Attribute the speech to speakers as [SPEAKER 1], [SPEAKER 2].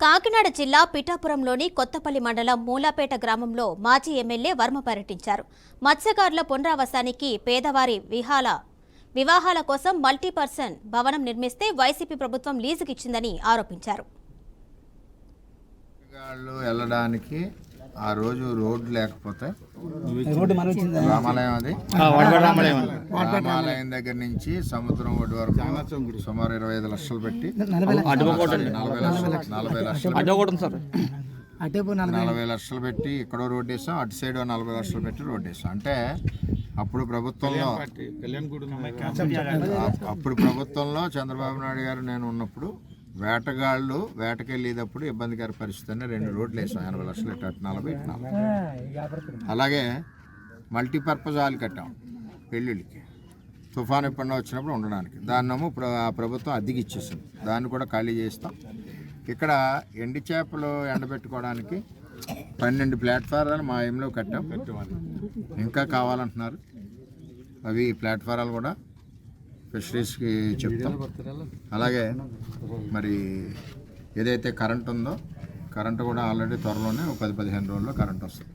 [SPEAKER 1] కాకినాడ జిల్లా పిఠాపురంలోని కొత్తపల్లి మండలం మూలాపేట గ్రామంలో మాజీ ఎమ్మెల్యే వర్మ పర్యటించారు. మత్స్యకారుల పునరావాసానికి పేదవారి వివాహాల కోసం మల్టీపర్సన్ భవనం నిర్మిస్తే వైసీపీ ప్రభుత్వం లీజుకిచ్చిందని ఆరోపించారు.
[SPEAKER 2] వెళ్ళడానికి ఆ రోజు రోడ్డు లేకపోతే రామాలయం రామాలయం దగ్గర నుంచి సముద్రం ఒడ్డు వరకు సుమారు 25 లక్షలు పెట్టి 40 లక్షలు పెట్టి ఇక్కడో రోడ్డు వేసాం, అటు సైడ్ 40 లక్షలు పెట్టి రోడ్డు వేసాం. అంటే అప్పుడు ప్రభుత్వంలో చంద్రబాబు నాయుడు గారు నేను ఉన్నప్పుడు వేటగాళ్ళు వేటకెళ్ళేటప్పుడు ఇబ్బందికర పరిస్థితి అని 2 రోడ్లు వేసాం. 80 లక్షలు ఇటు 40. అలాగే మల్టీపర్పస్ హాల్ కట్టాం పెళ్ళిళ్ళకి, తుఫాను ఎప్పుడన్నా వచ్చినప్పుడు ఉండడానికి. దాన్నేమో ప్రభుత్వం అద్దెకి ఇచ్చేసింది, దాన్ని కూడా ఖాళీ చేస్తాం. ఇక్కడ ఎండి చేపలు ఎండబెట్టుకోవడానికి 12 ప్లాట్ఫారాలు మా ఏమిలో కట్టాం. ఇంకా కావాలంటున్నారు. అవి ప్లాట్ఫారాలు కూడా ఫిషరీస్కి చెప్తాం. అలాగే మరి ఏదైతే కరెంట్ ఉందో, కరెంటు కూడా ఆల్రెడీ త్వరలోనే 10-15 రోజుల్లో కరెంట్ వస్తుంది.